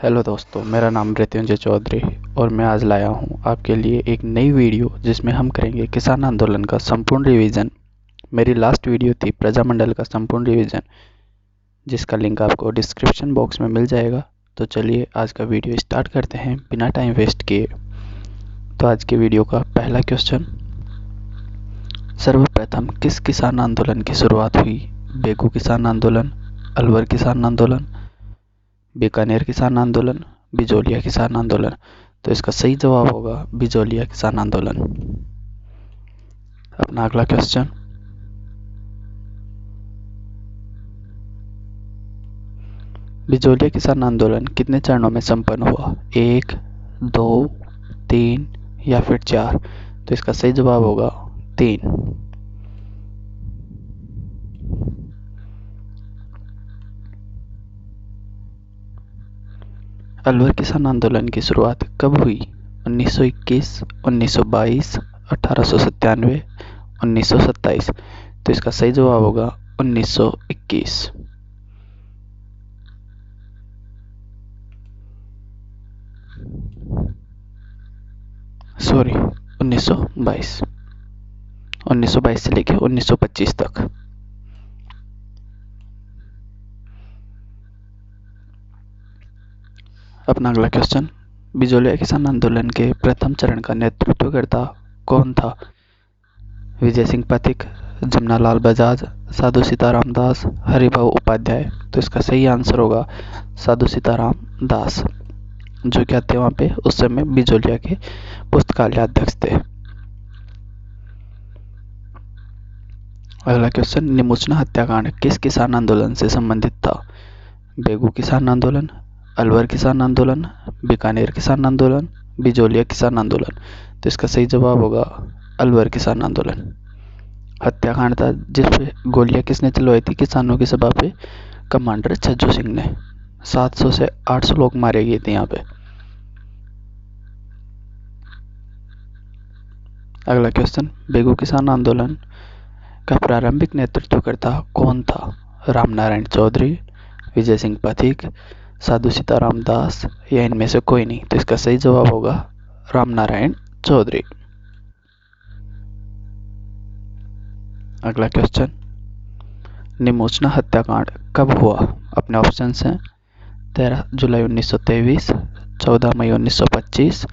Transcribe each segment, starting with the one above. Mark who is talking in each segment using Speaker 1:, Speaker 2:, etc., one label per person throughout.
Speaker 1: Hello दोस्तों, मेरा नाम मृत्युंजय चौधरी और मैं आज लाया हूं आपके लिए एक नई वीडियो जिसमें हम करेंगे किसान आंदोलन का संपूर्ण रिवीजन। मेरी लास्ट वीडियो थी प्रजामंडल का संपूर्ण रिवीजन, जिसका लिंक आपको डिस्क्रिप्शन बॉक्स में मिल जाएगा। तो चलिए आज का वीडियो स्टार्ट करते हैं बिना टाइम वेस्ट किए। तो आज के वीडियो का पहला क्वेश्चन, सर्वप्रथम किस किसान आंदोलन की शुरुआत हुई? बेगू किसान आंदोलन, अलवर किसान आंदोलन, बीकानेर किसान आंदोलन, बिजोलिया किसान आंदोलन। तो इसका सही जवाब होगा बिजोलिया किसान आंदोलन। अपना अगला क्वेश्चन, बिजोलिया किसान आंदोलन कितने चरणों में संपन्न हुआ? 1, 2, 3 या फिर 4? तो इसका सही जवाब होगा 3। अलवर किसान आंदोलन की शुरुआत कब हुई? 1921, 1922, 1897, 1927? तो इसका सही जवाब होगा 1921। सॉरी, 1922। 1922 से लेकर 1925 तक। अपना अगला क्वेश्चन, बिजोलिया किसान आंदोलन के प्रथम चरण का नेतृत्वकर्ता कौन था? विजय सिंह पथिक, जमनालाल बजाज, साधु सीताराम दास, हरिभाऊ उपाध्याय? तो इसका सही आंसर होगा साधु सीताराम दास, जो क्या थे वहां पे उस समय बिजोलिया के पुस्तकालय अध्यक्ष थे। अगला क्वेश्चन, निमुचना हत्याकांड किस किसान आंदोलन से संबंधित था? बेगू किसान आंदोलन, अलवर किसान आंदोलन, बीकानेर किसान आंदोलन, बिजोलिया किसान आंदोलन? तो इसका सही जवाब होगा अलवर किसान आंदोलन। हत्याकांड था जिसपे गोलियां किसने चलवाई थी? किसानों की सभा पे कमांडर छज्जू सिंह ने। 700 से 800 लोग मारे गए थे यहाँ पे। अगला क्वेश्चन, बेगू किसान आंदोलन का प्रारंभिक नेतृत्वकर्ता कौन था? रामनारायण चौधरी, विजय सिंह पथिक, साधु सीताराम दास या इनमें से कोई नहीं? तो इसका सही जवाब होगा रामनारायण चौधरी। अगला क्वेश्चन, निमोचना हत्याकांड कब हुआ? अपने ऑप्शन हैं 13 जुलाई 1923, 14 मई 1925,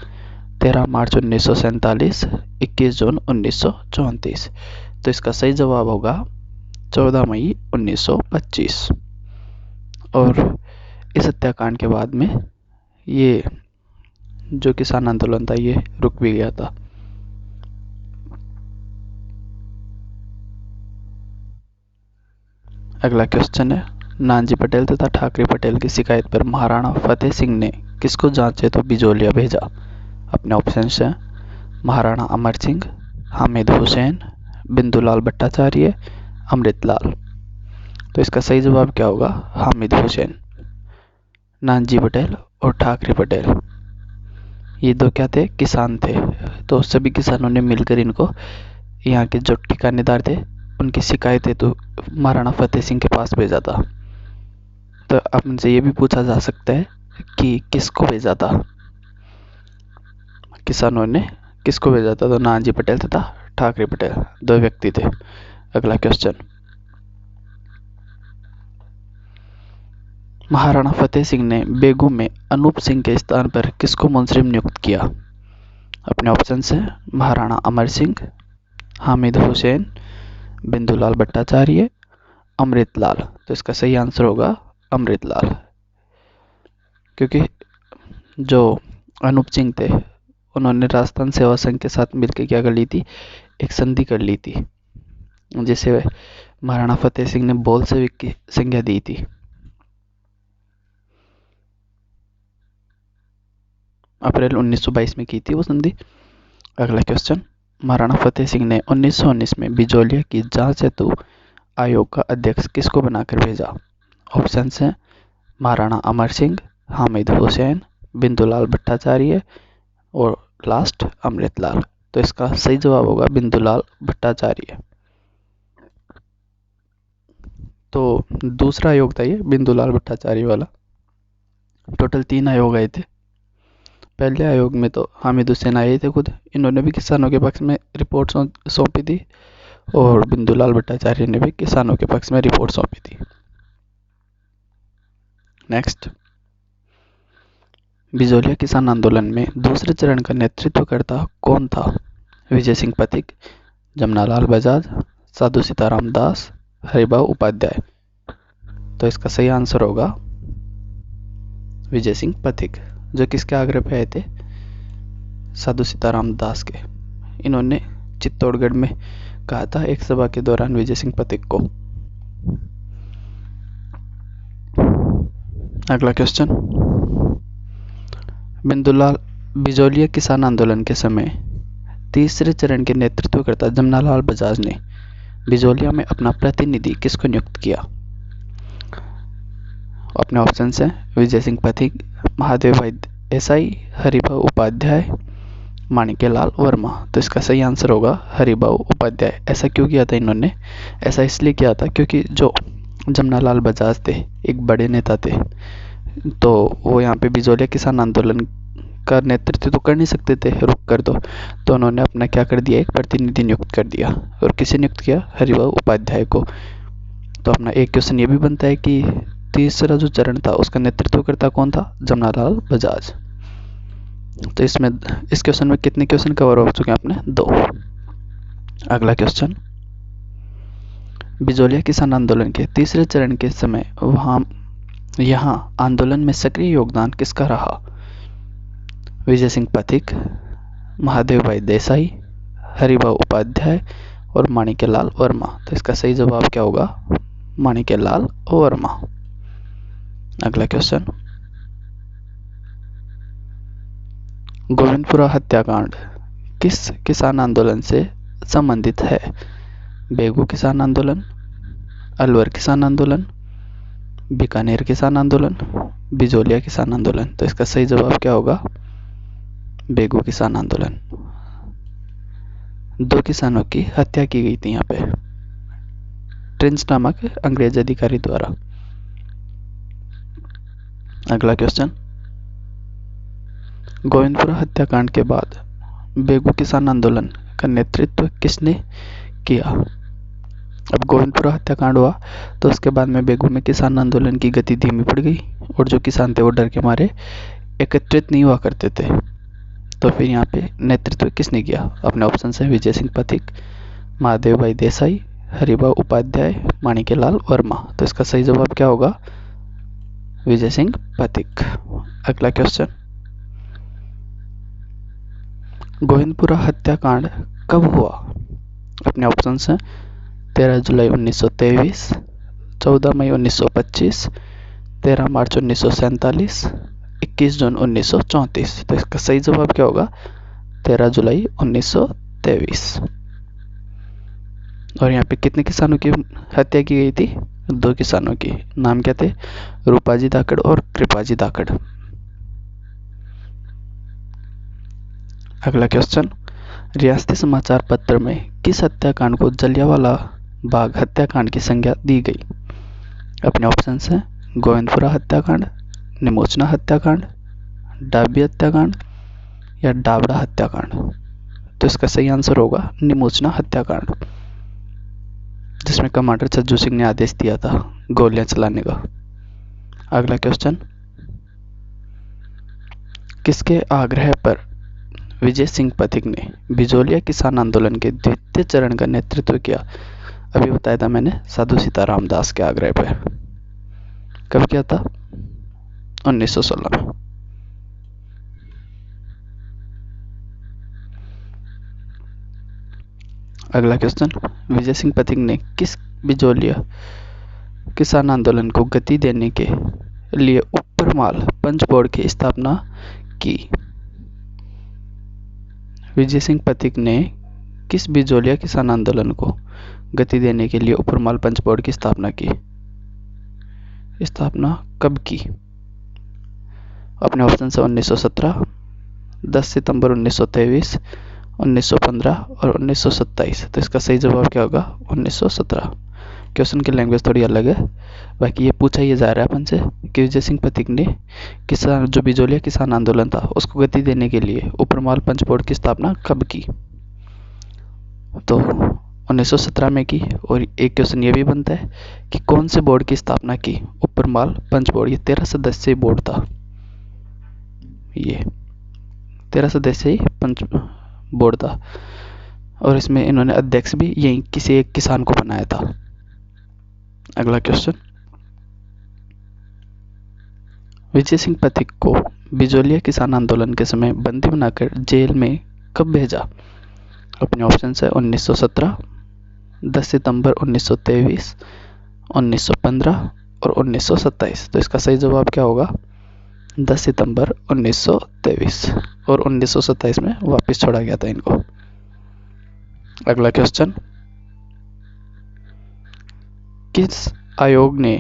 Speaker 1: 13 मार्च 1947, 21 जून 1934? तो इसका सही जवाब होगा 14 मई 1925। और इस हत्याकांड के बाद में ये जो किसान आंदोलन था ये रुक भी गया था। अगला क्वेश्चन है, नानजी पटेल तथा ठाकरे पटेल की शिकायत पर महाराणा फतेह सिंह ने किसको जांच हेतु बिजोलिया भेजा? अपने ऑप्शन हैं महाराणा अमर सिंह, हामिद हुसैन, बिंदुलाल भट्टाचार्य, अमृतलाल? तो इसका सही जवाब क्या होगा? हामिद हुसैन। नानजी पटेल और ठाकरे पटेल ये दो क्या थे? किसान थे। तो सभी किसानों ने मिलकर इनको, यहाँ के जो ठिकानेदार थे, उनकी शिकायत हेतु महाराणा फतेह सिंह के पास भेजा था। तो अब इनसे ये भी पूछा जा सकता है कि किसको भेजा था, किसानों ने किसको भेजा था? तो नानजी पटेल तथा ठाकरे पटेल दो व्यक्ति थे। अगला क्वेश्चन, महाराणा फतेह सिंह ने बेगू में अनूप सिंह के स्थान पर किसको मुंसरिम नियुक्त किया? अपने ऑप्शन से महाराणा अमर सिंह, हामिद हुसैन, बिंदुलाल भट्टाचार्य, अमृतलाल? तो इसका सही आंसर होगा अमृतलाल, क्योंकि जो अनूप सिंह थे उन्होंने राजस्थान सेवा संघ के साथ मिलकर क्या कर ली थी? एक संधि कर ली थी, जिसे महाराणा फतेह सिंह ने बोल्शेविक की संज्ञा दी थी। अप्रैल 1922 में की थी वो संधि। अगला क्वेश्चन, महाराणा फतेह सिंह ने 1919 में बिजोलिया की जांच हेतु आयोग का अध्यक्ष किसको बनाकर भेजा? ऑप्शन हैं महाराणा अमर सिंह, हामिद हुसैन, बिंदुलाल भट्टाचार्य और लास्ट अमृतलाल? तो इसका सही जवाब होगा बिंदुलाल भट्टाचार्य। तो दूसरा आयोग था ये बिंदुलाल भट्टाचार्य वाला। टोटल 3 आयोग आए थे। पहले आयोग में तो हामिद हुसैन आए थे खुद, इन्होंने भी किसानों के पक्ष में रिपोर्ट सौंपी थी, और बिंदुलाल भट्टाचार्य ने भी किसानों के पक्ष में रिपोर्ट सौंपी थी। नेक्स्ट, बिजोलिया किसान आंदोलन में दूसरे चरण का नेतृत्व करता कौन था? विजय सिंह पथिक, जमनालाल बजाज, साधु सीताराम दास, हरिभाऊ उपाध्याय। तो इसका सही आंसर होगा विजय सिंह पथिक, जो किसके आग्रह पे आए थे? साधु सीताराम दास के। इन्होंने चित्तौड़गढ़ में कहा था एक सभा के दौरान विजय सिंह पथिक को। अगला क्वेश्चन, बिजोलिया किसान आंदोलन के समय तीसरे चरण के नेतृत्वकर्ता जमनालाल बजाज ने बिजोलिया में अपना प्रतिनिधि किसको नियुक्त किया? अपने ऑप्शन है विजय सिंह पथिक, महादेव भाई देसाई, हरिभाऊ उपाध्याय, माणिक्यलाल वर्मा। तो इसका सही आंसर होगा हरिभाऊ उपाध्याय। ऐसा क्यों किया था इन्होंने? ऐसा इसलिए किया था क्योंकि जो जमनालाल बजाज थे एक बड़े नेता थे, तो वो यहाँ पे बिजोलिया किसान आंदोलन का नेतृत्व तो कर नहीं सकते थे रुक कर, तो उन्होंने अपना क्या कर दिया, एक प्रतिनिधि नियुक्त कर दिया। और किसे नियुक्त किया? हरिभाऊ उपाध्याय को। तो अपना एक क्वेश्चन ये भी बनता है कि तीसरा जो चरण था उसका नेतृत्व करता कौन था? जमनालाल बजाज। तो इसमें इस क्वेश्चन में कितने क्वेश्चन कवर हो चुके हैं अपने? 2। अगला क्वेश्चन, बिजोलिया किसान आंदोलन के तीसरे चरण के समय यहाँ आंदोलन में सक्रिय योगदान किसका रहा? विजय सिंह पथिक, महादेव भाई देसाई, हरिभाऊ उपाध्याय और माणिक्यलाल वर्मा। तो इसका सही जवाब क्या होगा? माणिक्यलाल वर्मा। अगला क्वेश्चन, गोविंदपुरा हत्याकांड किस किसान आंदोलन से संबंधित है? बेगू किसान आंदोलन, अलवर किसान आंदोलन, बीकानेर किसान आंदोलन, बिजोलिया किसान आंदोलन। तो इसका सही जवाब क्या होगा? बेगू किसान आंदोलन। 2 किसानों की हत्या की गई थी यहाँ पे ट्रिंच नामक अंग्रेज अधिकारी द्वारा। अगला क्वेश्चन, गोविंदपुरा हत्याकांड के बाद बेगू किसान आंदोलन का नेतृत्व किसने किया? अब गोविंदपुरा हत्याकांड हुआ तो उसके बाद में बेगू में किसान आंदोलन की गति धीमी पड़ गई, और जो किसान थे वो डर के मारे एकत्रित नहीं हुआ करते थे। तो फिर यहाँ पे नेतृत्व किसने किया? अपने ऑप्शन से विजय सिंह पथिक, महादेव भाई देसाई, हरिभाऊ उपाध्याय, माणिक्यलाल वर्मा। तो इसका सही जवाब क्या होगा? विजय सिंह पथिक। अगला क्वेश्चन, गोविंदपुरा हत्याकांड कब हुआ? अपने ऑप्शन है 13 जुलाई 1923, 14 मई 1925, 13 मार्च 1947, 21 जून 1934। तो इसका सही जवाब क्या होगा? 13 जुलाई 1923। और यहाँ पे कितने किसानों की हत्या की गई थी? 2 किसानों की। नाम क्या थे? रूपाजी धाकड़ और कृपाजी धाकड़। अगला क्वेश्चन, रियासती समाचार पत्र में किस हत्याकांड को जलियांवाला बाग हत्याकांड की संज्ञा दी गई? अपने ऑप्शन हैं गोविंदपुरा हत्याकांड, निमोचना हत्याकांड, डाबी हत्याकांड या डाबड़ा हत्याकांड। तो इसका सही आंसर होगा निमोचना हत्याकांड, जिसमें कमांडर छज्जू सिंह ने आदेश दिया था गोलियां चलाने का। अगला क्वेश्चन, किसके आग्रह पर विजय सिंह पथिक ने बिजोलिया किसान आंदोलन के द्वितीय चरण का नेतृत्व किया? अभी बताया था मैंने, साधु सीताराम दास के आग्रह पर। कब किया था? 1916 में। अगला क्वेश्चन, विजय सिंह पथिक ने किस बिजोलिया किसान आंदोलन को गति देने के लिए ऊपरमाल पंच बोर्ड की स्थापना की? विजय सिंह पथिक ने किस बिजोलिया किसान आंदोलन को गति देने के लिए ऊपरमाल पंच बोर्ड की स्थापना की? स्थापना कब की? अपने ऑप्शन से 1917, 10 सितंबर 1923, 1915 और 1927। तो इसका सही जवाब क्या होगा? 1917। क्वेश्चन की लैंग्वेज थोड़ी अलग है। बाकी ये पूछा ही जा रहा है अपन से कि विजय सिंह पथिक ने किसान जो बिजोलिया किसान आंदोलन था उसको गति देने के लिए ऊपरमाल पंच बोर्ड की स्थापना कब की? तो 1917 में की। और एक क्वेश्चन ये भी बनता है कि कौन से बोर्ड की स्थापना की? ऊपरमाल पंच बोर्ड। ये 13 सदस्यीय बोर्ड था। ये 13 सदस्यीय पंच बोर्ड था और इसमें इन्होंने अध्यक्ष भी यही किसी एक किसान को बनाया था। अगला क्वेश्चन, विजय सिंह पथिक को बिजोलिया किसान आंदोलन के समय बंदी बनाकर जेल में कब भेजा? अपने ऑप्शन है 1917, 10 सितंबर 1923, 1915 और 1927। तो इसका सही जवाब क्या होगा? 10 सितंबर 1923 और 1927 में वापस छोड़ा गया था इनको। अगला क्वेश्चन, किस आयोग ने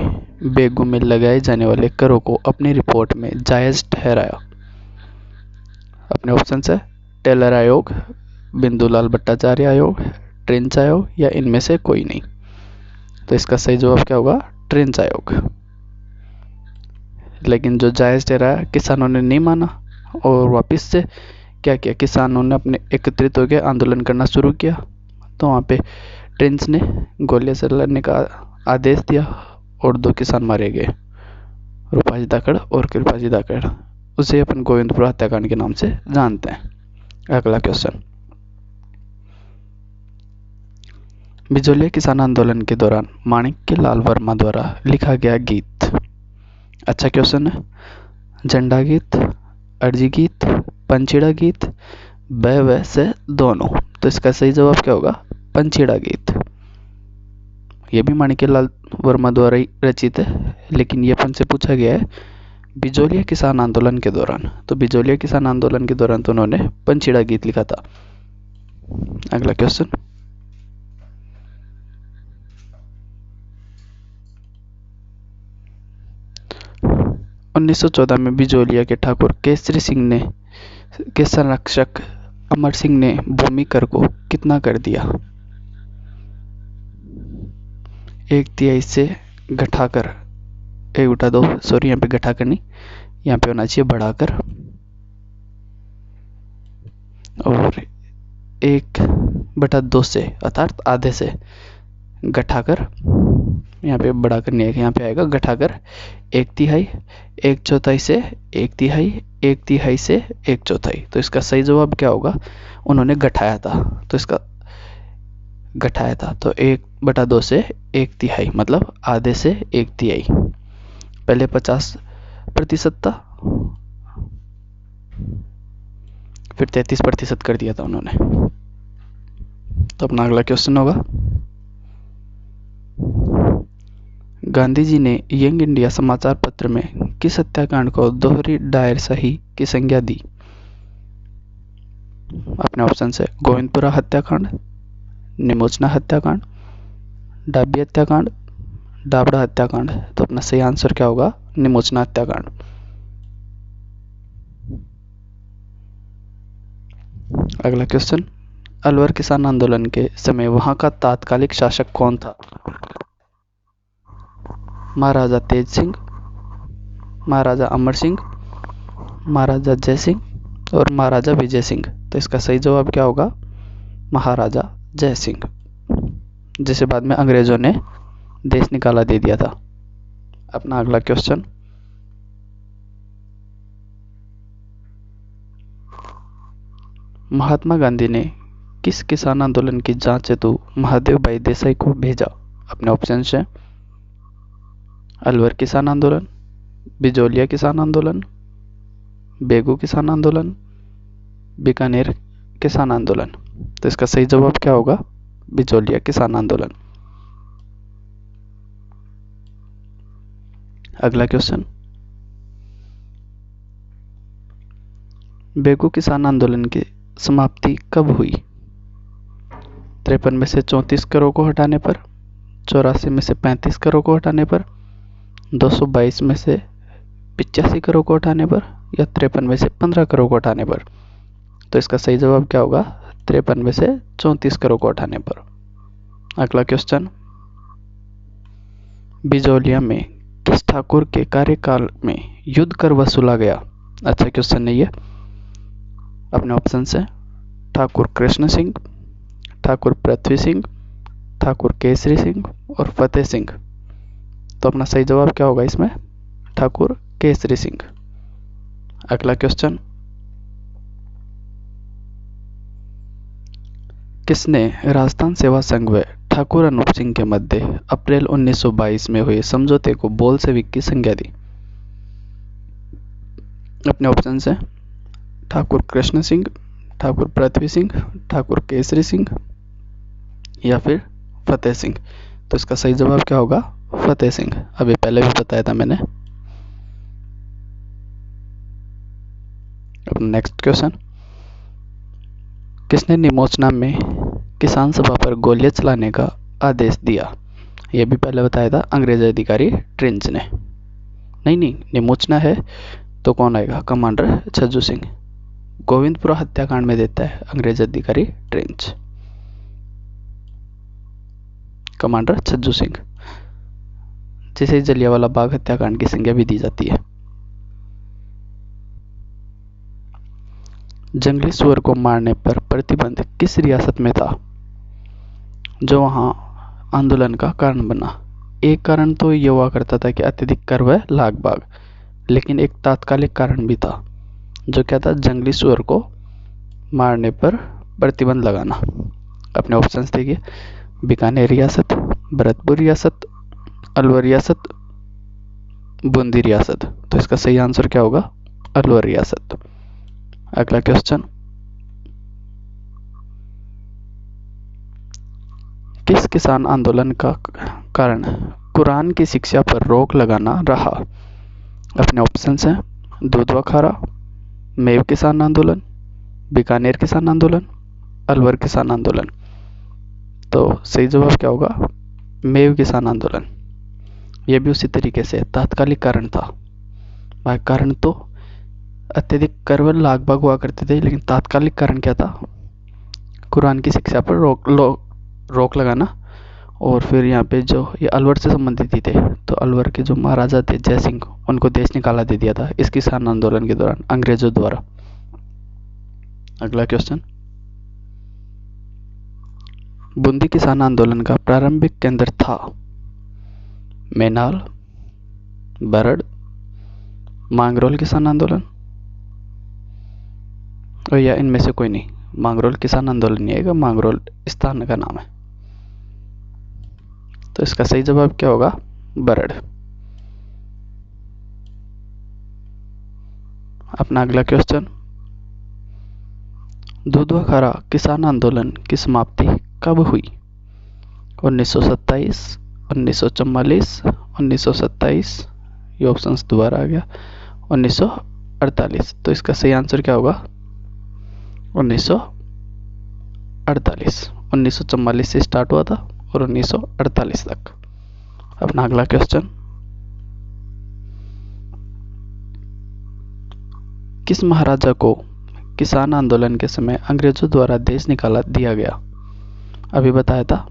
Speaker 1: बेगू में लगाए जाने वाले करों को अपनी रिपोर्ट में जायज ठहराया? अपने ऑप्शन है टेलर आयोग, बिंदुलाल भट्टाचार्य आयोग, ट्रेंच आयोग या इनमें से कोई नहीं। तो इसका सही जवाब क्या होगा? ट्रेंच आयोग। लेकिन जो जायज ठहराया किसानों ने नहीं माना और वापस से क्या किया, किसानों ने अपने एकत्रित होकर आंदोलन करना शुरू किया। तो वहाँ पे ट्रेंच ने गोलियां से लड़ने का आदेश दिया और 2 किसान मारे गए, रूपाजी धाकड़ और कृपाजी धाकड़। उसे अपन गोविंदपुर हत्याकांड के नाम से जानते हैं। अगला क्वेश्चन, बिजोलिया किसान आंदोलन के दौरान माणिक्य लाल वर्मा द्वारा लिखा गया गीत। अच्छा क्वेश्चन है। झंडा गीत, अर्जी गीत, पंचीड़ा गीत, व से दोनों। तो इसका सही जवाब क्या होगा? पंचीड़ा गीत। ये भी माणिक्य लाल वर्मा द्वारा ही रचित है, लेकिन ये अपन से पूछा गया है बिजोलिया किसान आंदोलन के दौरान। तो बिजोलिया किसान आंदोलन के दौरान तो उन्होंने पंचीड़ा गीत लिखा था। अगला क्वेश्चन, उन्नीस 1914 में बिजोलिया के ठाकुर केसरी सिंह ने के संरक्षक अमर सिंह ने भूमि कर को कितना कर दिया? 1/3 से घटाकर, 1/2, सॉरी यहाँ पे घटाकर नहीं, यहाँ पे होना चाहिए बढ़ाकर, और 1/2 से अर्थात आधे से घटाकर, यहाँ पे बढ़ाकर नहीं है, यहाँ पे आएगा घटाकर 1/3, 1/4 से 1/3, 1/3 से 1/4। तो इसका सही जवाब क्या होगा? उन्होंने घटाया था। तो इसका घटाया था तो 1/2 से 1/3 मतलब आधे से 1/3। पहले 50% था, फिर 33% कर दिया था उन्होंने। तो अपना अगला क्वेश्चन होगा, गांधी जी ने यंग इंडिया समाचार पत्र में किस हत्याकांड को दोहरी दायर सही की संज्ञा दी? अपने ऑप्शन से गोविंदपुरा हत्याकांड, निमोचना हत्याकांड, डाबी हत्याकांड, डाबड़ा हत्याकांड। तो अपना सही आंसर क्या होगा? निमोचना हत्याकांड। अगला क्वेश्चन, अलवर किसान आंदोलन के समय वहां का तात्कालिक शासक कौन था? महाराजा तेज सिंह, महाराजा अमर सिंह, महाराजा जय सिंह और महाराजा विजय सिंह। तो इसका सही जवाब क्या होगा? महाराजा जय सिंह, जिसे बाद में अंग्रेजों ने देश निकाला दे दिया था। अपना अगला क्वेश्चन, महात्मा गांधी ने किस किसान आंदोलन की जांच हेतु महादेव भाई देसाई को भेजा? अपने ऑप्शन है अलवर किसान आंदोलन, बिजोलिया किसान आंदोलन, बेगू किसान आंदोलन, बीकानेर किसान आंदोलन। तो इसका सही जवाब क्या होगा? बिजोलिया किसान आंदोलन। अगला क्वेश्चन, बेगू किसान आंदोलन की समाप्ति कब हुई? 53 में से 34 करोड़ को हटाने पर, 84 में से 35 करोड़ को हटाने पर, 222 में से 85 करोड़ को हटाने पर, या 53 में से 15 करोड़ को हटाने पर। तो इसका सही जवाब क्या होगा? 53 में से 34 करोड़ को हटाने पर। अगला क्वेश्चन, बिजौलिया में किस ठाकुर के कार्यकाल में युद्ध कर वसूला गया? अच्छा क्वेश्चन है ये। अपने ऑप्शन है ठाकुर कृष्ण सिंह, ठाकुर पृथ्वी सिंह, ठाकुर केसरी सिंह और फतेह सिंह। तो अपना सही जवाब क्या होगा इसमें? ठाकुर केसरी सिंह। अगला क्वेश्चन, किसने राजस्थान सेवा संघ व ठाकुर अनूप सिंह के मध्य अप्रैल 1922 में हुए समझौते को बोल्शेविक की संज्ञा दी? अपने ऑप्शन है ठाकुर कृष्ण सिंह, ठाकुर पृथ्वी सिंह, ठाकुर केसरी सिंह या फिर फतेह सिंह। तो इसका सही जवाब क्या होगा? फतेह सिंह। अभी पहले भी बताया था मैंने। अब नेक्स्ट क्वेश्चन, किसने निमोचना में किसान सभा पर गोलियां चलाने का आदेश दिया? यह भी पहले बताया था, अंग्रेज अधिकारी ट्रेंच ने। नहीं, निमोचना है तो कौन आएगा? कमांडर छज्जू सिंह। गोविंदपुरा हत्याकांड में देता है अंग्रेज अधिकारी ट्रेंच, कमांडर छज्जू सिंह, जिसे जलियांवाला बाग हत्याकांड की संज्ञा भी दी जाती है। जंगली सुअर को मारने पर प्रतिबंध किस रियासत में था जो वहां आंदोलन का कारण बना? एक कारण तो यह हुआ करता था कि अत्यधिक कर व लाग बाग, लेकिन एक तात्कालिक कारण भी था जो क्या था? जंगली सुअर को मारने पर प्रतिबंध लगाना। अपने ऑप्शंस देखिए, बीकानेर रियासत, भरतपुर रियासत, अलवर रियासत, बूंदी रियासत। तो इसका सही आंसर क्या होगा? अलवर रियासत। अगला क्वेश्चन, किस किसान आंदोलन का कारण कुरान की शिक्षा पर रोक लगाना रहा? अपने ऑप्शंस हैं दूधवा खारा, मेव किसान आंदोलन, बीकानेर किसान आंदोलन, अलवर किसान आंदोलन। तो सही जवाब क्या होगा? मेव किसान आंदोलन। यह भी उसी तरीके से तात्कालिक कारण था। वह कारण तो अत्यधिक कर व लाग बाग हुआ करते थे, लेकिन तात्कालिक कारण क्या था? कुरान की शिक्षा पर रोक लगाना। और फिर यहाँ पे जो ये अलवर से संबंधित ही थे, तो अलवर के जो महाराजा थे जय सिंह, उनको देश निकाला दे दिया था इस किसान आंदोलन के दौरान अंग्रेजों द्वारा। अगला क्वेश्चन, बूंदी किसान आंदोलन का प्रारंभिक केंद्र था मैनाल, बरड़, मांगरोल किसान आंदोलन और या इनमें से कोई नहीं? मांगरोल किसान आंदोलन नहीं आएगा, मांगरोल स्थान का नाम है। तो इसका सही जवाब क्या होगा? बरड़। अपना अगला क्वेश्चन, दूधवा खारा किसान आंदोलन की समाप्ति कब हुई? 1927, 1944, 1927, ये ऑप्शंस दोबारा आ गया, 1948। तो इसका सही आंसर क्या होगा? 1948। 1944 से स्टार्ट हुआ था और 1948 तक। अपना अगला क्वेश्चन, किस महाराजा को किसान आंदोलन के समय अंग्रेजों द्वारा देश निकाला दिया गया? अभी बताया था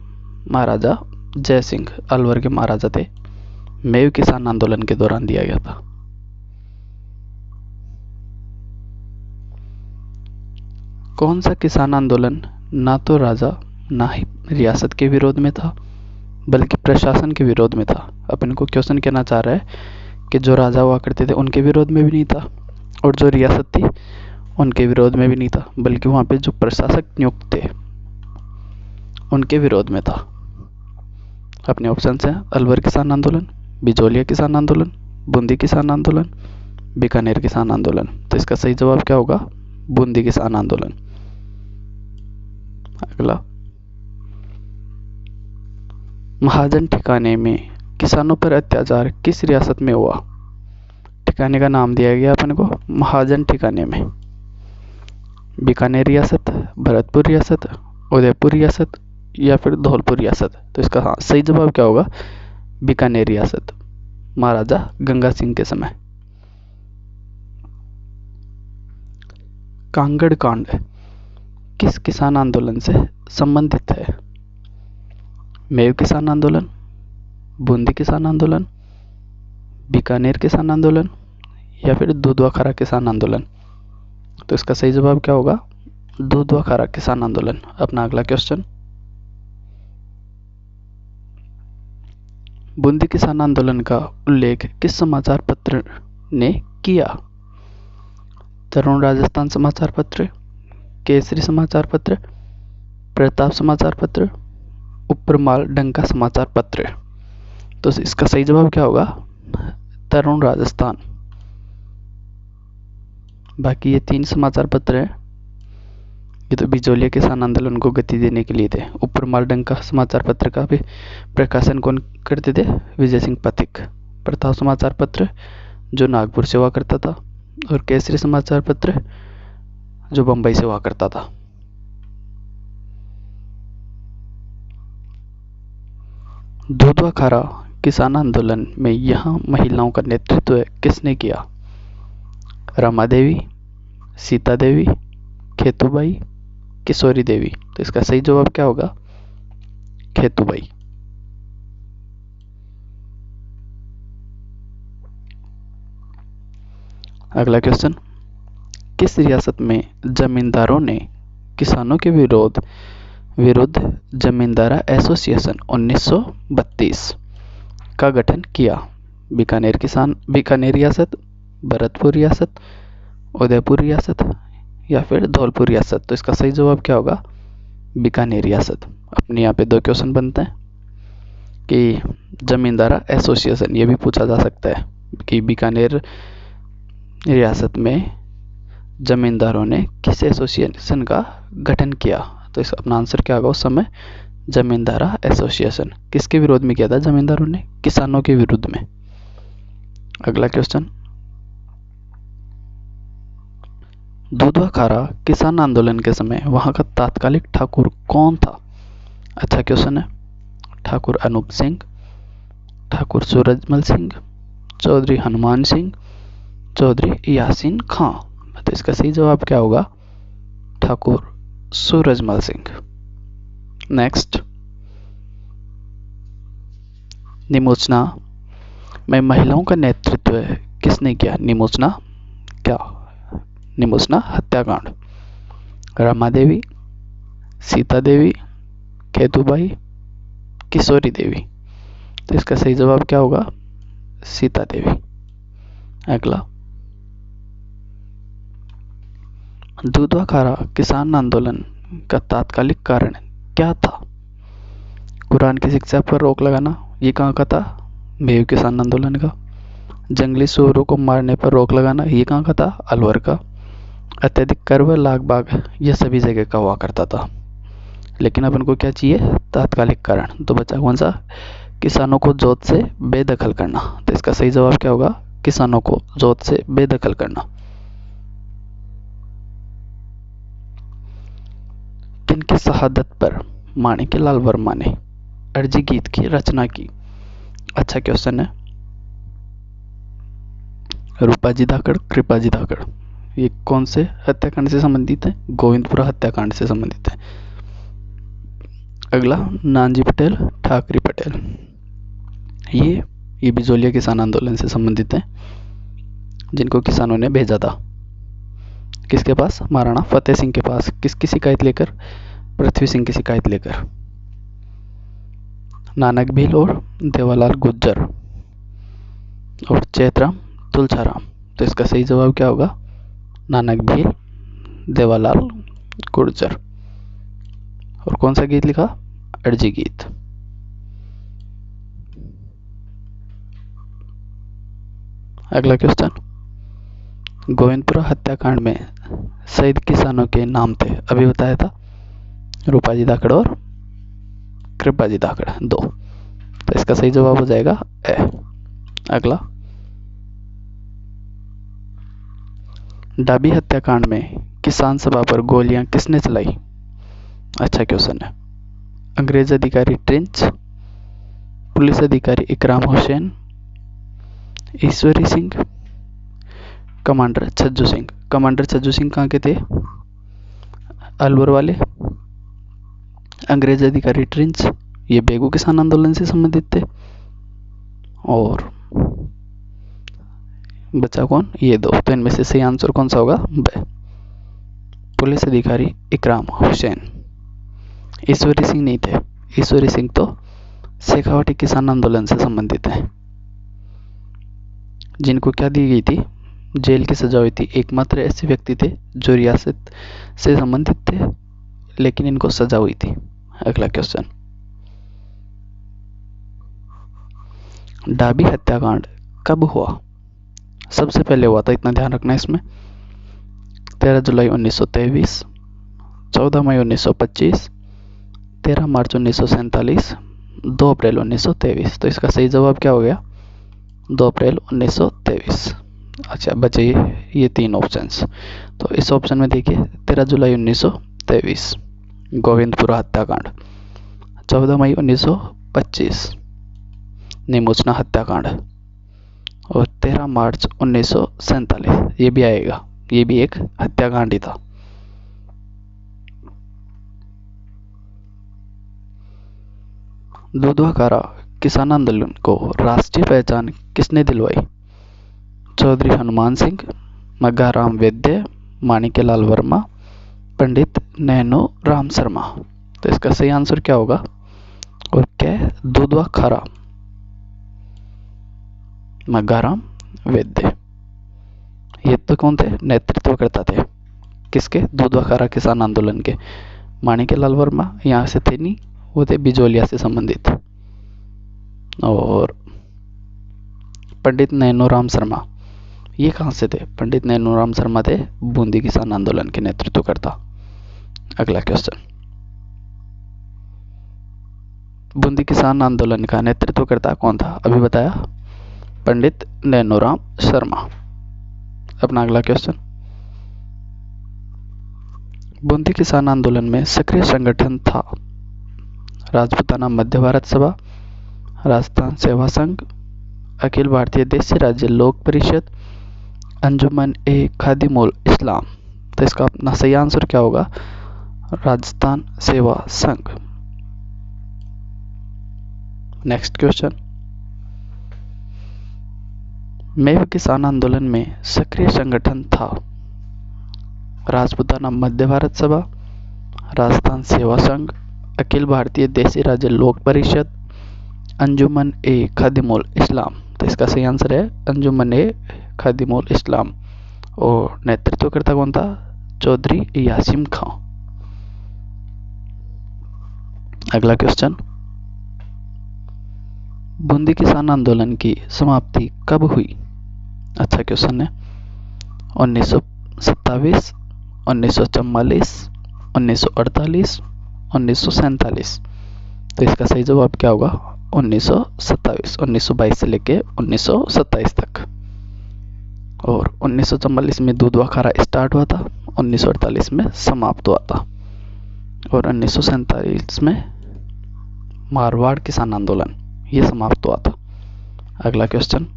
Speaker 1: महाराजा जय सिंह, अलवर के महाराजा थे। मेव किसान आंदोलन के दौरान दिया गया था। कौन सा किसान आंदोलन ना तो राजा ना ही रियासत के विरोध में था, बल्कि प्रशासन के विरोध में था? अपन को क्वेश्चन कहना चाह रहा है कि जो राजा हुआ करते थे उनके विरोध में भी नहीं था, और जो रियासत थी उनके विरोध में भी नहीं था, बल्कि वहां पे जो प्रशासक नियुक्त थे उनके विरोध में था। अपने ऑप्शन हैं अलवर किसान आंदोलन, बिजौलिया किसान आंदोलन, बूंदी किसान आंदोलन, बीकानेर किसान आंदोलन। तो इसका सही जवाब क्या होगा? बूंदी किसान आंदोलन। अगला, महाजन ठिकाने में किसानों पर अत्याचार किस रियासत में हुआ? ठिकाने का नाम दिया गया अपन को महाजन ठिकाने में। बीकानेर रियासत, भरतपुर रियासत, उदयपुर रियासत या फिर धौलपुर रियासत। तो इसका सही जवाब क्या होगा? बीकानेर रियासत, महाराजा गंगा सिंह के समय। कांगड़ कांड किस किसान आंदोलन से संबंधित है? मेव किसान आंदोलन, बूंदी किसान आंदोलन, बीकानेर किसान आंदोलन या फिर दुधवा खारा किसान आंदोलन? तो इसका सही जवाब क्या होगा? दुधवा खारा किसान आंदोलन। अपना अगला क्वेश्चन, बूंदी किसान आंदोलन का उल्लेख किस समाचार पत्र ने किया? तरुण राजस्थान समाचार पत्र, केसरी समाचार पत्र, प्रताप समाचार पत्र, उपरमाल डंका समाचार पत्र? तो इसका सही जवाब क्या होगा? तरुण राजस्थान। बाकी ये 3 समाचार पत्र हैं, ये तो बिजोलिया किसान आंदोलन को गति देने के लिए थे। उपरमाल डंका समाचार पत्र का भी प्रकाशन कौन करते थे? विजय सिंह पथिक। प्रताप समाचार पत्र जो नागपुर से हुआ करता था, और केसरी समाचार पत्र जो बंबई से हुआ करता था। दुधवा खारा किसान आंदोलन में यहाँ महिलाओं का नेतृत्व किसने किया? रमा देवी, सीता देवी, खेतूबाई, किशोरी देवी? तो इसका सही जवाब क्या होगा? खेतूबाई। अगला क्वेश्चन, किस रियासत में जमींदारों ने किसानों के विरुद्ध जमींदारा एसोसिएशन 1932 का गठन किया? बीकानेर रियासत, भरतपुर रियासत, उदयपुर रियासत या फिर धौलपुर रियासत? तो इसका सही जवाब क्या होगा? बीकानेर रियासत। अपने यहाँ पे 2 क्वेश्चन बनते हैं कि जमींदारा एसोसिएशन, ये भी पूछा जा सकता है कि बीकानेर रियासत में जमींदारों ने किस एसोसिएशन का गठन किया? तो इस अपना आंसर क्या होगा उस समय? जमींदारा एसोसिएशन। किसके विरोध में किया था जमींदारों ने? किसानों के विरुद्ध में। अगला क्वेश्चन, दुधवा खारा किसान आंदोलन के समय वहां का तात्कालिक ठाकुर कौन था? अच्छा क्वेश्चन है। ठाकुर अनूप सिंह, ठाकुर सूरजमल सिंह, चौधरी हनुमान सिंह, चौधरी यासीन खां? तो इसका सही जवाब क्या होगा? ठाकुर सूरजमल सिंह। नेक्स्ट, निमोचना में महिलाओं का नेतृत्व किसने किया? निमोचना हत्याकांड। रमा देवी, सीता देवी, खेतूबाई, किशोरी देवी? तो इसका सही जवाब क्या होगा? सीता देवी। अगला, दुधवा खारा किसान आंदोलन का तात्कालिक कारण क्या था? कुरान की शिक्षा पर रोक लगाना, ये कहाँ का था? भेव किसान आंदोलन का। जंगली सूअरों को मारने पर रोक लगाना, ये कहाँ का था? अलवर का। अत्यधिक कर व लाग बाग, ये सभी जगह का हुआ करता था। लेकिन अपन को क्या चाहिए? तात्कालिक कारण। तो बचा कौन सा? किसानों को जोत से बेदखल करना। तो इसका सही जवाब क्या होगा? किसानों को जोत से बेदखल करना। किनकी शहादत पर माणिक्यलाल वर्मा ने अर्जी गीत की रचना की? अच्छा क्वेश्चन है। रूपाजी धाकड़, कृपाजी धाकड़, ये कौन से हत्याकांड से संबंधित है? गोविंदपुरा हत्याकांड से संबंधित है। अगला, नानजी पटेल, ठाकरे पटेल, ये बिजोलिया किसान आंदोलन से संबंधित है, जिनको किसानों ने भेजा था किसके पास? महाराणा फतेह सिंह के पास। किसकी शिकायत लेकर? पृथ्वी सिंह की शिकायत लेकर। नानक भील और देवालाल गुर्जर और चैतराम तुलसाराम? तो इसका सही जवाब क्या होगा? नानक भील, देवालाल गुर्जर। और कौन सा गीत लिखा? अर्जी गीत। अगला क्वेश्चन, गोविंदपुरा हत्याकांड में शहीद किसानों के नाम थे, अभी बताया था, रूपाजी धाकड़ और कृपाजी धाकड़, 2। तो इसका सही जवाब हो जाएगा ए। अगला, डाबी हत्याकांड में किसान सभा पर गोलियां किसने चलाई? अच्छा क्वेश्चन है। अंग्रेज अधिकारी ट्रिंच, पुलिस अधिकारी इकराम हुसैन, ईश्वरी सिंह, कमांडर छज्जू सिंह? कमांडर छज्जू सिंह कहाँ के थे? अलवर वाले। अंग्रेज अधिकारी ट्रिंच, ये बेगू किसान आंदोलन से संबंधित थे। और बचा कौन, ये दो। तो इनमें से सही आंसर कौन सा होगा, ब। पुलिस अधिकारी इकराम हुसैन। ईश्वरी सिंह नहीं थे, ईश्वरी सिंह तो शेखावाटी किसान आंदोलन से संबंधित हैं, जिनको क्या दी गई थी, जेल की सजा हुई थी। एकमात्र ऐसे व्यक्ति थे जो रियासत से संबंधित थे लेकिन इनको सजा हुई थी। अगला क्वेश्चन, डाबी हत्याकांड कब हुआ। सबसे पहले हुआ था, इतना ध्यान रखना इसमें, 13 जुलाई 1923, 14 मई 1925, 13 मार्च 1947, 2 अप्रैल 1923। तो इसका सही जवाब क्या हो गया, 2 अप्रैल 1923। अच्छा बचे ये तीन ऑप्शंस। तो इस ऑप्शन में देखिए, 13 जुलाई 1923 गोविंदपुरा हत्याकांड, 14 मई 1925 निमोचना हत्याकांड, और 13 मार्च 1947 ये भी आएगा, ये भी एक हत्याकांड ही था। दुधवा किसान आंदोलन को राष्ट्रीय पहचान किसने दिलवाई। चौधरी हनुमान सिंह, मग्गाराम वैद्य, माणिक्यलाल वर्मा, पंडित नैनो राम शर्मा। तो इसका सही आंसर क्या होगा, और क्या है, दुधवा खारा, मग्गाराम वैद्य। ये तो कौन थे, नेतृत्वकर्ता थे किसके, दुधवा खारा किसान आंदोलन के। माणिक्यलाल वर्मा यहाँ से थे नहीं, वो थे बिजोलिया से संबंधित। और पंडित नैनोराम शर्मा, ये कहाँ से थे, पंडित नैनोराम शर्मा थे बूंदी किसान आंदोलन के नेतृत्वकर्ता। अगला क्वेश्चन, बूंदी किसान आंदोलन का नेतृत्वकर्ता कौन था, अभी बताया, पंडित नैनोराम शर्मा। अपना अगला क्वेश्चन, बूंदी किसान आंदोलन में सक्रिय संगठन था। राजपूताना मध्य भारत सभा, राजस्थान सेवा संघ, अखिल भारतीय देशी राज्य लोक परिषद, अंजुमन ए खादिमुल इस्लाम। तो इसका अपना सही आंसर क्या होगा, राजस्थान सेवा संघ। नेक्स्ट क्वेश्चन, मेव किसान आंदोलन में सक्रिय संगठन था। राजपूताना मध्य भारत सभा, राजस्थान सेवा संघ, अखिल भारतीय देशी राज्य लोक परिषद, अंजुमन ए खादिमुल इस्लाम। तो इसका सही आंसर है अंजुमन ए खादिमुल इस्लाम। और नेतृत्वकर्ता कौन था, चौधरी यासिम खां। अगला क्वेश्चन, बूंदी किसान आंदोलन की समाप्ति कब हुई। अच्छा क्वेश्चन है, 1927, 1944, 1948, 1947। तो इसका सही जवाब क्या होगा, 1927, 1922 से लेके 1927 तक। और 1944 में दूधवा खारा स्टार्ट हुआ था, 1948 में समाप्त हुआ था, और 1947 में मारवाड़ किसान आंदोलन ये समाप्त हुआ था। अगला क्वेश्चन,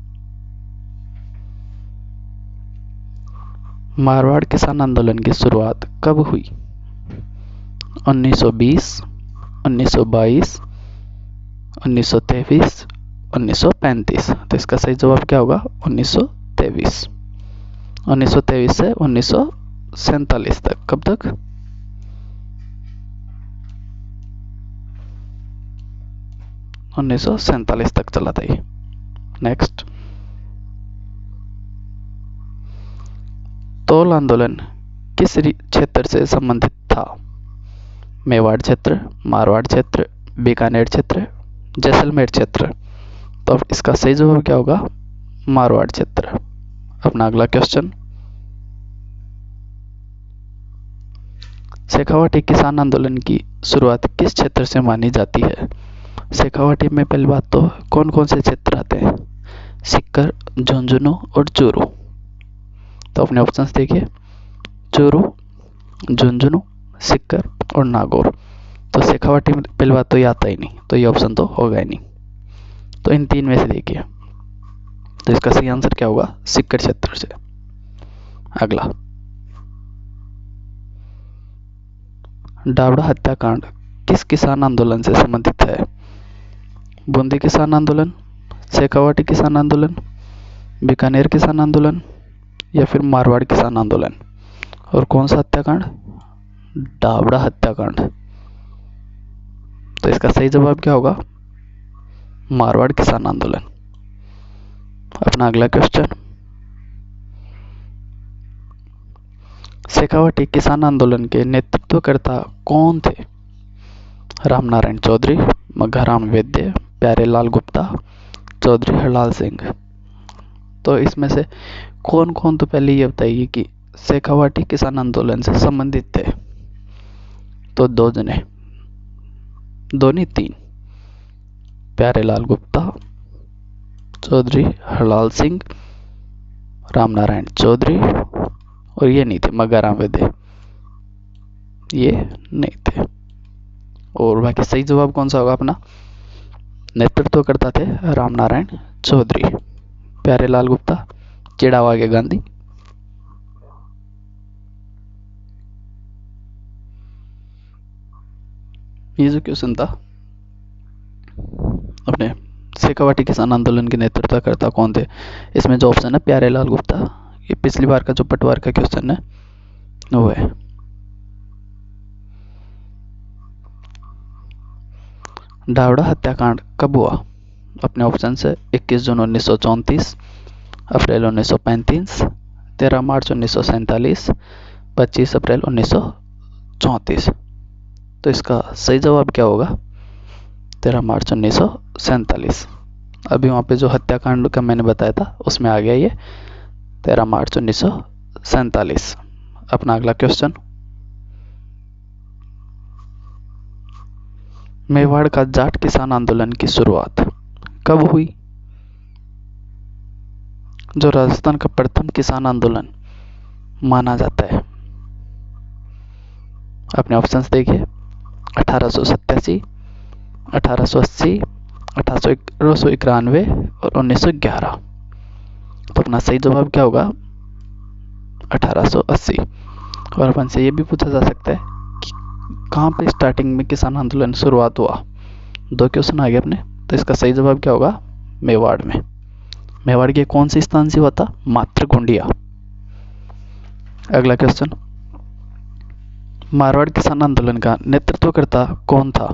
Speaker 1: मारवाड़ किसान आंदोलन की शुरुआत कब हुई। 1920, 1922, 1923, 1935। तो इसका सही जवाब क्या होगा, 1923। 1923 से 1947 तक, कब तक, 1947 तक चला था ये। नेक्स्ट, तोल आंदोलन किस क्षेत्र से संबंधित था। मेवाड़ क्षेत्र, मारवाड़ क्षेत्र, बीकानेर क्षेत्र, जैसलमेर क्षेत्र। तो इसका सही जवाब क्या होगा, मारवाड़ क्षेत्र। अपना अगला क्वेश्चन, शेखावाटी किसान आंदोलन की शुरुआत किस क्षेत्र से मानी जाती है। शेखावाटी में पहली बात तो कौन कौन से क्षेत्र आते हैं, सीकर, झुंझुनू और चूरू। तो अपने ऑप्शंस देखिए, चूरू, झुंझुनू, सीकर और नागौर। तो शेखावाटी में पहली बात तो ये आता ही नहीं, तो ये ऑप्शन तो होगा ही नहीं। तो इन तीन में से देखिए, तो इसका सही आंसर क्या होगा, सीकर क्षेत्र से। अगला, डावड़ा हत्याकांड किस किसान आंदोलन से संबंधित है। बूंदी किसान आंदोलन, शेखावाटी किसान आंदोलन, बीकानेर किसान आंदोलन या फिर मारवाड़ किसान आंदोलन। और कौन सा हत्याकांड? डावड़ा हत्याकांड। तो इसका सही जवाब क्या होगा? मारवाड़ किसान आंदोलन। अपना अगला क्वेश्चन, शेखावाटी किसान आंदोलन के नेतृत्वकर्ता कौन थे? रामनारायण चौधरी, मघाराम वैद्य, प्यारेलाल गुप्ता, चौधरी हरलाल सिंह। तो इसमें से कौन कौन, तो पहले ये बताइए कि शेखावाटी किसान आंदोलन से संबंधित थे। तो दो जने, दो नहीं तीन, प्यारेलाल गुप्ता, चौधरी हरलाल सिंह, रामनारायण चौधरी, और ये नहीं थे मघाराम वैद्य, ये नहीं थे। और बाकी सही जवाब कौन सा होगा अपना? नेतृत्व करता थे रामनारायण चौधरी, प्यारेलाल गुप्ता, चिड़ावा के गांधी। ये जो क्वेश्चन था अपने शेखावाटी किसान आंदोलन के नेतृत्वकर्ता कौन थे, इसमें जो ऑप्शन है प्यारेलाल गुप्ता, ये पिछली बार का जो पटवार का क्वेश्चन है वो है। डावड़ा हत्याकांड कब हुआ? अपने ऑप्शन से 21 जून 1934, अप्रैल 1935, 13 मार्च 1947, 25 अप्रैल 1934। तो इसका सही जवाब क्या होगा? 13 मार्च 1947। अभी वहाँ पे जो हत्याकांड का मैंने बताया था उसमें आ गया ये 13 मार्च 1947। अपना अगला क्वेश्चन, मेवाड़ का जाट किसान आंदोलन की शुरुआत कब हुई? जो राजस्थान का प्रथम किसान आंदोलन माना जाता है। अपने ऑप्शंस देखिए, 1887, 1880, 1891 और 1911। तो अपना सही जवाब क्या होगा? 1880। और अपन से ये भी पूछा जा सकता है कि कहाँ पे स्टार्टिंग में किसान आंदोलन शुरुआत हुआ। दो क्वेश्चन आ गए अपने, तो इसका सही जवाब क्या होगा? मेवाड़ में। मेवाड़ के कौन से स्थान से हुआ था? मातृकुंडिया। अगला क्वेश्चन, मारवाड़ किसान आंदोलन का नेतृत्वकर्ता कौन था?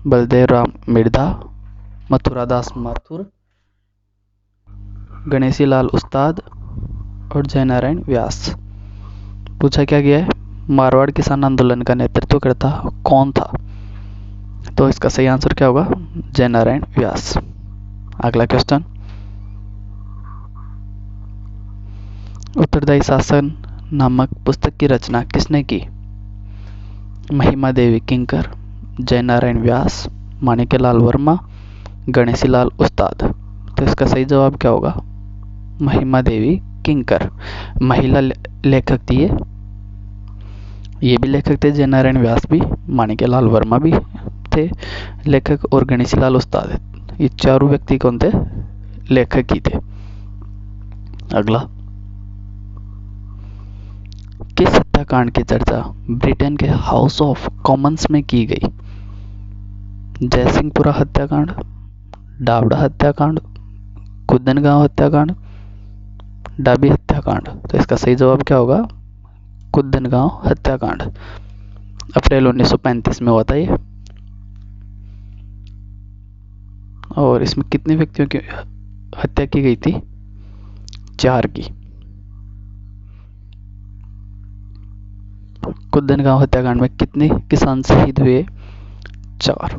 Speaker 1: बलदेव राम मिर्धा, मथुरादास माथुर, गणेशी लाल उस्ताद और जयनारायण व्यास। पूछा क्या गया है? मारवाड़ किसान आंदोलन का नेतृत्वकर्ता कौन था? तो इसका सही आंसर क्या होगा? जयनारायण व्यास। अगला क्वेश्चन, उत्तरदायी शासन नामक पुस्तक की रचना किसने की? महिमा देवी किंकर, जयनारायण व्यास, माणिक्यलाल वर्मा, गणेशीलाल उस्ताद। तो इसका सही जवाब क्या होगा? महिमा देवी किंकर। महिला लेखक थी ये भी लेखक थे, जयनारायण व्यास भी, माणिक्यलाल वर्मा भी थे लेखक, और गणेशीलाल उस्ताद। ये चारों व्यक्ति कौन थे? लेखक ही थे। अगला, किस हत्याकांड की चर्चा ब्रिटेन के हाउस ऑफ कॉमन्स में की गई? जयसिंहपुरा हत्याकांड, डावड़ा हत्याकांड, कुंदनगांव हत्याकांड, डाबी हत्याकांड। तो इसका सही जवाब क्या होगा? कुंदनगांव हत्याकांड। अप्रैल 1935 में हुआ था ये। और इसमें कितने व्यक्तियों की हत्या की गई थी? 4 की। कुंदनगांव हत्याकांड में कितने किसान शहीद हुए? 4।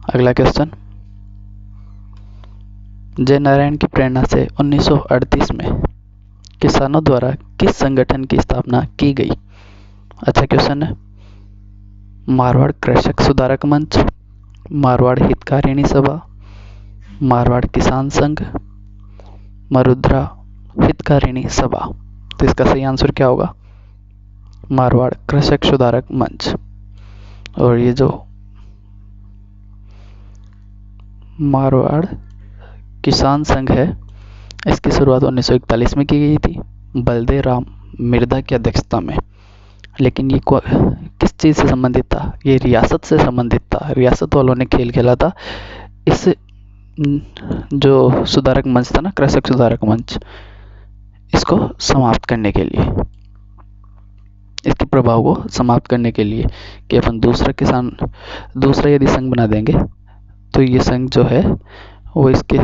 Speaker 1: अगला क्वेश्चन, जयनारायण की प्रेरणा से 1938 में किसानों द्वारा किस संगठन की स्थापना की गई? अच्छा क्वेश्चन है। मारवाड़ कृषक सुधारक मंच, मारवाड़ हितकारिणी सभा, मारवाड़ किसान संघ, मरुद्रा हितकारिणी सभा। तो इसका सही आंसर क्या होगा? मारवाड़ कृषक सुधारक मंच। और ये जो मारवाड़ किसान संघ है इसकी शुरुआत 1941 में की गई थी बलदेव राम मिर्धा की अध्यक्षता में। लेकिन ये किस चीज़ से संबंधित था? ये रियासत से संबंधित था। रियासत वालों ने खेल खेला था इस जो सुधारक मंच था ना, कृषक सुधारक मंच, इसको समाप्त करने के लिए, इसके प्रभाव को समाप्त करने के लिए कि अपन दूसरा यदि संघ बना देंगे तो ये संघ जो है वो इसके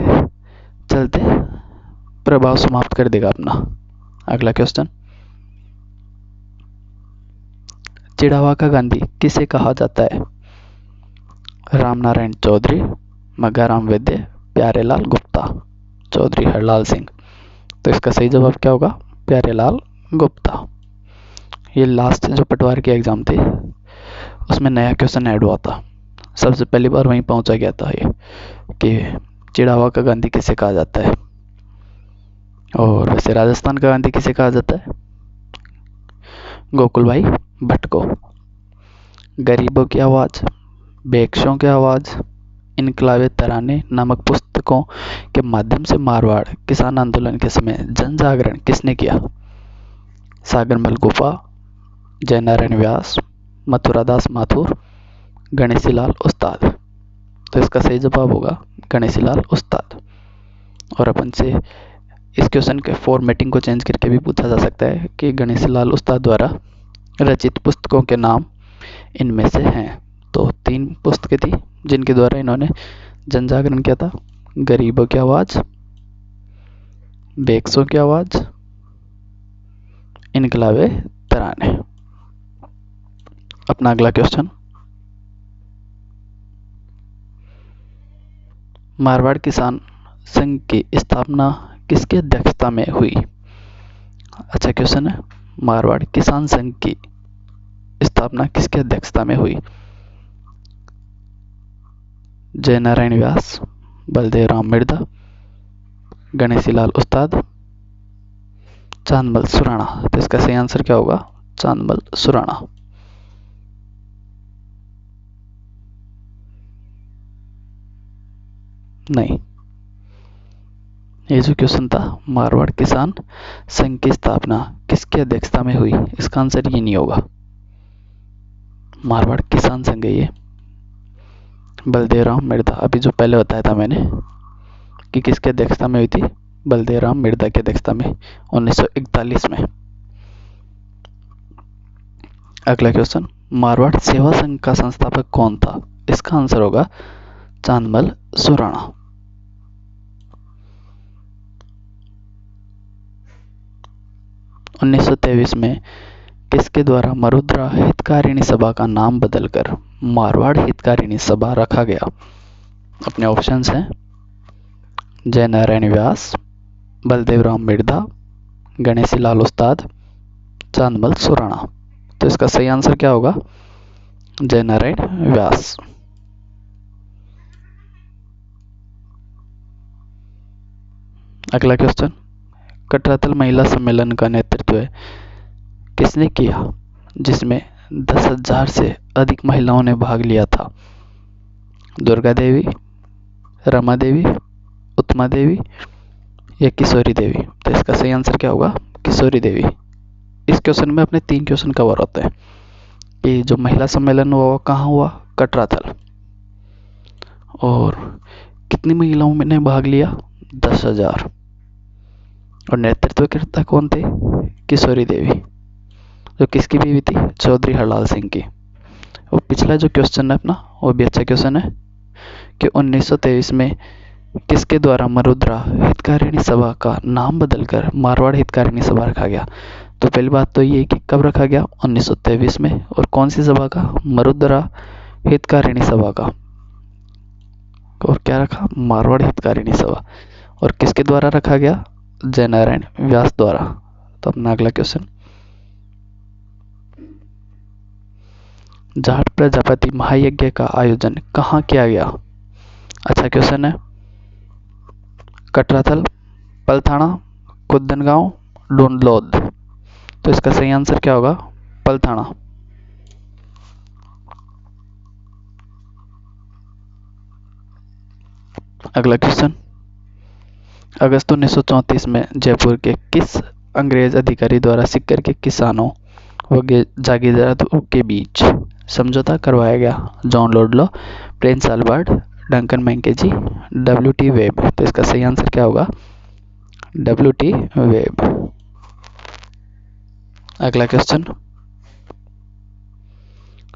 Speaker 1: चलते प्रभाव समाप्त कर देगा अपना। अगला क्वेश्चन, चिड़ावा का गांधी किसे कहा जाता है? रामनारायण चौधरी, मग्गाराम वैद्य, प्यारेलाल गुप्ता, चौधरी हरलाल सिंह। तो इसका सही जवाब क्या होगा? प्यारेलाल गुप्ता। ये लास्ट जो पटवार के एग्जाम थे उसमें नया क्वेश्चन ऐड हुआ था, सबसे पहली बार वहीं पहुंचा गया था ये कि चिड़ावा का गांधी किसे कहा जाता है। और वैसे राजस्थान का गांधी किसे कहा जाता है? गोकुल भाई भट्ट को। गरीबों की आवाज़, बेख्शों की आवाज़, इनकलाबे तराने नामक पुस्तकों के माध्यम से मारवाड़ किसान आंदोलन के समय जन जागरण किसने किया? सागरमल गोपा, जयनारायण व्यास, मथुरादास माथुर, गणेशीलाल उस्ताद। तो इसका सही जवाब होगा गणेशीलाल उस्ताद। और अपन से इस क्वेश्चन के फॉर्मेटिंग को चेंज करके भी पूछा जा सकता है कि गणेशीलाल उस्ताद द्वारा रचित पुस्तकों के नाम इनमें से हैं। तो 3 पुस्तकें थी जिनके द्वारा इन्होंने जन जागरण किया था, गरीबों की आवाज़, बेख्शों की आवाज़, इनकलाबे तराने। अपना अगला क्वेश्चन, मारवाड़ किसान संघ की स्थापना किसकी अध्यक्षता में हुई? अच्छा क्वेश्चन है, मारवाड़ किसान संघ की स्थापना किसकी अध्यक्षता में हुई? जयनारायण व्यास, बलदेवराम मिर्धा, गणेशीलाल उस्ताद, चांदमल सुराणा। तो इसका सही आंसर क्या होगा? चांदमल सुराणा। नहीं, ये जो क्वेश्चन था मारवाड़ किसान संघ की स्थापना किसकी अध्यक्षता में हुई, इसका आंसर ये नहीं होगा। मारवाड़ किसान संघ है ये, बलदेवराम मिर्धा। अभी जो पहले बताया था मैंने कि किसकी अध्यक्षता में हुई थी, बलदेवराम मिर्धा की अध्यक्षता में 1941 में। अगला क्वेश्चन, मारवाड़ सेवा संघ का संस्थापक कौन था? इसका आंसर होगा चांदमल सुराणा। उन्नीस सौ 23 में किसके द्वारा मरुद्रा हितकारिणी सभा का नाम बदलकर मारवाड़ हितकारिणी सभा रखा गया? अपने ऑप्शंस हैं जयनारायण व्यास, बलदेवराम मिर्धा, गणेशीलाल उस्ताद, चांदमल सुराणा। तो इसका सही आंसर क्या होगा? जयनारायण व्यास। अगला क्वेश्चन, कटरातल महिला सम्मेलन का नेतृत्व किसने किया जिसमें 10,000 से अधिक महिलाओं ने भाग लिया था? दुर्गा देवी, रमा देवी, उत्मा देवी या किशोरी देवी? तो इसका सही आंसर क्या होगा? किशोरी देवी। इस क्वेश्चन में अपने 3 क्वेश्चन कवर होते हैं कि जो महिला सम्मेलन हुआ कहाँ हुआ? कटरातल। और कितनी महिलाओं ने भाग लिया? 10,000। और नेतृत्व करता कौन थे? किशोरी देवी, जो किसकी बीवी थी? चौधरी हरलाल सिंह की। और पिछला जो क्वेश्चन है अपना वो भी अच्छा क्वेश्चन है कि 1923 में किसके द्वारा मरुद्रा हितकारिणी सभा का नाम बदलकर मारवाड़ हितकारिणी सभा रखा गया? तो पहली बात तो ये कि कब रखा गया? 1923 में। और कौन सी सभा का? मरुद्रा हितकारिणी सभा का। और क्या रखा? मारवाड़ हितकारिणी सभा। और किसके द्वारा रखा गया? जयनारायण व्यास द्वारा। तो अपना अगला क्वेश्चन, जाट प्रजापति महायज्ञ का आयोजन कहाँ किया गया? अच्छा क्वेश्चन है, कटरातल, पलथाना, कुदनगांव, डोंडलौद। तो इसका सही आंसर क्या होगा? पलथाना। अगला क्वेश्चन, अगस्त 1934 में जयपुर के किस अंग्रेज अधिकारी द्वारा सिक्कर के किसानों व जागीरदारों के बीच समझौता करवाया गया? John Ludlow, prince Albert, Duncan Mackenzie, WT Webb. तो इसका सही आंसर क्या होगा? WT Webb. अगला क्वेश्चन,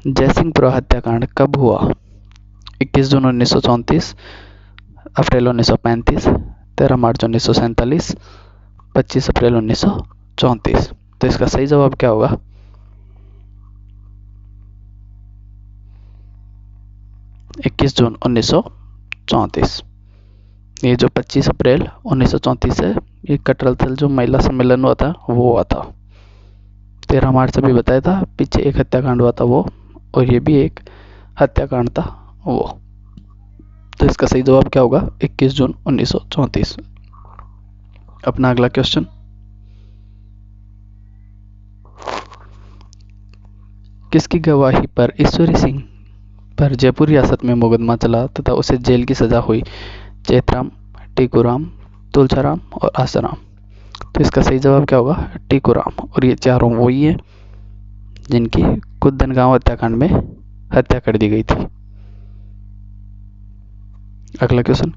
Speaker 1: जयसिंहपुरा हत्याकांड कब हुआ? 21 जून 1934, अप्रैल 1935, 13 मार्च 1947, 25 अप्रैल 1934। तो इसका सही जवाब क्या होगा? 21 जून 1934। ये जो 25 अप्रैल 1934 है, ये कटराथल जो महिला सम्मेलन हुआ था वो हुआ था। 13 मार्च अभी बताया था, पीछे एक हत्याकांड हुआ था वो, और ये भी एक हत्याकांड था वो। तो इसका सही जवाब क्या होगा? 21 जून 1934। अपना अगला क्वेश्चन, किसकी गवाही पर ईश्वरी सिंह पर जयपुर रियासत में मुकदमा चला तथा उसे जेल की सजा हुई? चैतराम, टीकूराम, तुलसाराम और आसाराम। तो इसका सही जवाब क्या होगा? टीकूराम। और ये चारों वही हैं जिनकी कुद्दनगांव हत्याकांड में हत्या कर दी गई थी। अगला क्वेश्चन,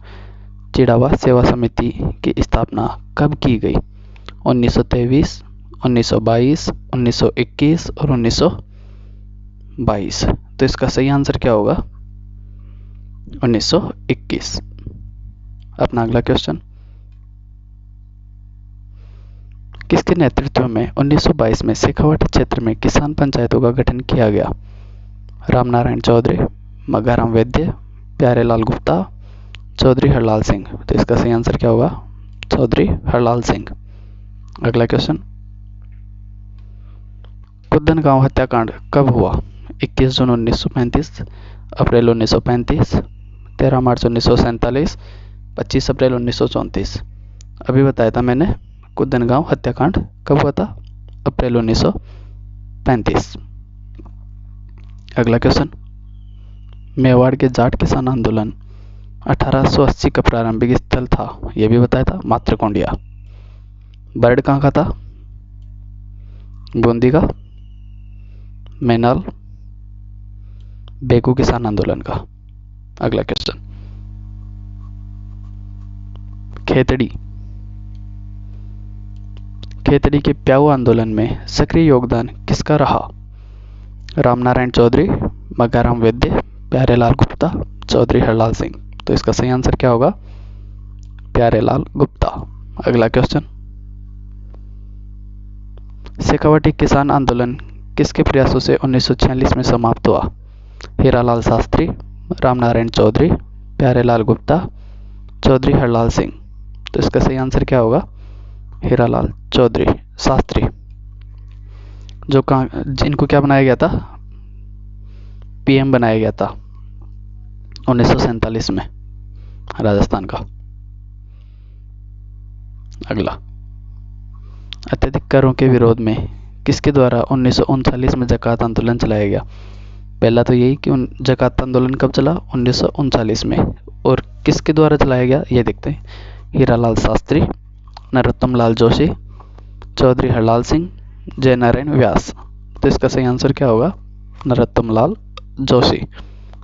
Speaker 1: चिड़ावा सेवा समिति की स्थापना कब की गई? 1923, 1922, 1921 और 1922। तो इसका सही आंसर क्या होगा? 1921। अपना अगला क्वेश्चन, किसके नेतृत्व में 1922 में शेखावाटी क्षेत्र में किसान पंचायतों का गठन किया गया? रामनारायण चौधरी, मघाराम वैद्य, प्यारेलाल गुप्ता, चौधरी हरलाल सिंह। तो इसका सही आंसर क्या होगा? चौधरी हरलाल सिंह। अगला क्वेश्चन, कुद्दनगांव हत्याकांड कब हुआ? 21 जून 1935, अप्रैल 1935, 13 मार्च 1947, 25 अप्रैल 1934। अभी बताया था मैंने, कुद्दनगांव हत्याकांड कब हुआ था? अप्रैल 1935। अगला क्वेश्चन, मेवाड़ के जाट किसान आंदोलन 1880 का प्रारंभिक स्थल था, यह भी बताया था, मातृकोंडिया। बर्ड कहाँ का था? बूंदी का, मैनाल, बेकू किसान आंदोलन का। अगला क्वेश्चन, खेतड़ी के प्याऊ आंदोलन में सक्रिय योगदान किसका रहा? रामनारायण चौधरी, मघाराम वैद्य, प्यारेलाल गुप्ता, चौधरी हरलाल सिंह। तो इसका सही आंसर क्या होगा? प्यारेलाल गुप्ता। अगला क्वेश्चन, शेखावाटी किसान आंदोलन किसके प्रयासों से 1946 में समाप्त हुआ? हीरालाल शास्त्री, रामनारायण चौधरी, प्यारेलाल गुप्ता, चौधरी हरलाल सिंह। तो इसका सही आंसर क्या होगा? हीरालाल चौधरी शास्त्री। जो जिनको क्या बनाया गया था? PM बनाया गया था 1947 में राजस्थान का। अगला, अत्यधिक करों के विरोध में किसके द्वारा 1939 में जकात आंदोलन चलाया गया? पहला तो यही कि जकात आंदोलन कब चला? 1939 में। और किसके द्वारा चलाया गया ये देखते हैं। हीरालाल शास्त्री, नरोत्तम लाल जोशी, चौधरी हरलाल सिंह, जयनारायण व्यास। तो इसका सही आंसर क्या होगा? नरोत्तम लाल जोशी।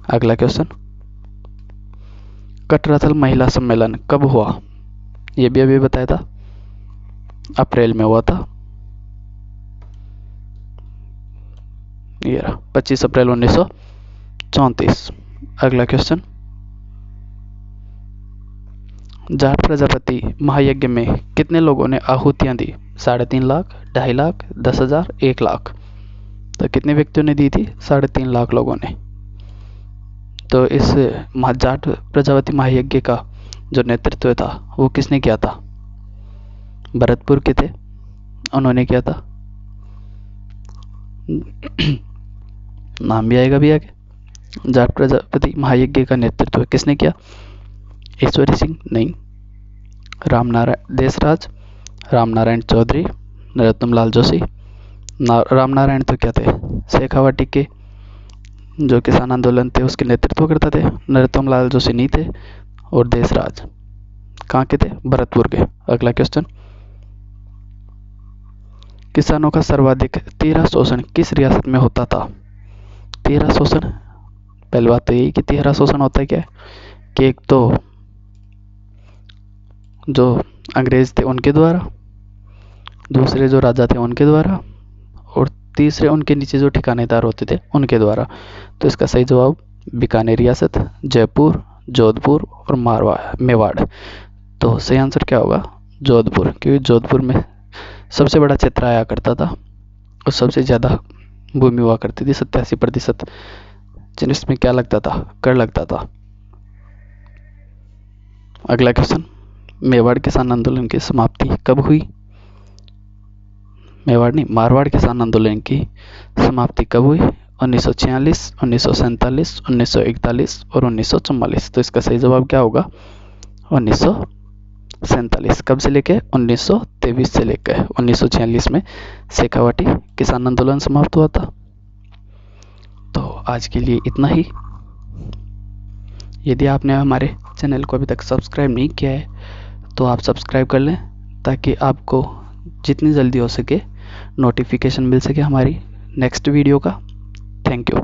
Speaker 1: अगला क्वेश्चन, कटराथल महिला सम्मेलन कब हुआ? ये भी अभी बताया था, अप्रैल में हुआ था। 25 अप्रैल 1934। अगला क्वेश्चन, जाट प्रजापति महायज्ञ में कितने लोगों ने आहुतियां दी? 3.5 लाख, 2.5 लाख, 10,000, 1 लाख। तो कितने व्यक्तियों ने दी थी? 3.5 लाख लोगों ने। तो इस जाट प्रजापति महायज्ञ का जो नेतृत्व था वो किसने किया था? भरतपुर के थे, उन्होंने किया था। नाम भी आएगा भी आगे। जाट प्रजापति महायज्ञ का नेतृत्व किसने किया? ईश्वरी सिंह नहीं, रामनारायण देशराज, रामनारायण चौधरी, नरोत्तम लाल जोशी। रामनारायण तो क्या थे? शेखावाटी के जो किसान आंदोलन थे उसके नेतृत्व करते थे। नरोत्तम लाल जोशी नहीं थे। और देशराज कहाँ के थे? भरतपुर के। अगला क्वेश्चन, किसानों का सर्वाधिक तिहरा शोषण किस रियासत में होता था? तिहरा शोषण, पहली बात तो यही कि तिहरा शोषण होता है क्या है? कि एक तो जो अंग्रेज थे उनके द्वारा, दूसरे जो राजा थे उनके द्वारा, और तीसरे उनके नीचे जो ठिकानेदार होते थे उनके द्वारा। तो इसका सही जवाब बीकानेर रियासत, जयपुर, जोधपुर और मेवाड़। तो सही आंसर क्या होगा? जोधपुर, क्योंकि जोधपुर में सबसे बड़ा क्षेत्र आया करता था और सबसे ज़्यादा भूमि हुआ करती थी, 87%, जिसमें क्या लगता था? कर लगता था। अगला क्वेश्चन, मेवाड़ किसान आंदोलन की समाप्ति कब हुई? मारवाड़ किसान आंदोलन की समाप्ति कब हुई? 1946, 1947, 1941 और 1944। तो इसका सही जवाब क्या होगा? 1947। कब से लेके? 1923 से लेकर 1946 में शेखावाटी किसान आंदोलन समाप्त हुआ था। तो आज के लिए इतना ही। यदि आपने हमारे चैनल को अभी तक सब्सक्राइब नहीं किया है तो आप सब्सक्राइब कर लें, ताकि आपको जितनी जल्दी हो सके नोटिफिकेशन मिल सके हमारी नेक्स्ट वीडियो का। Thank you.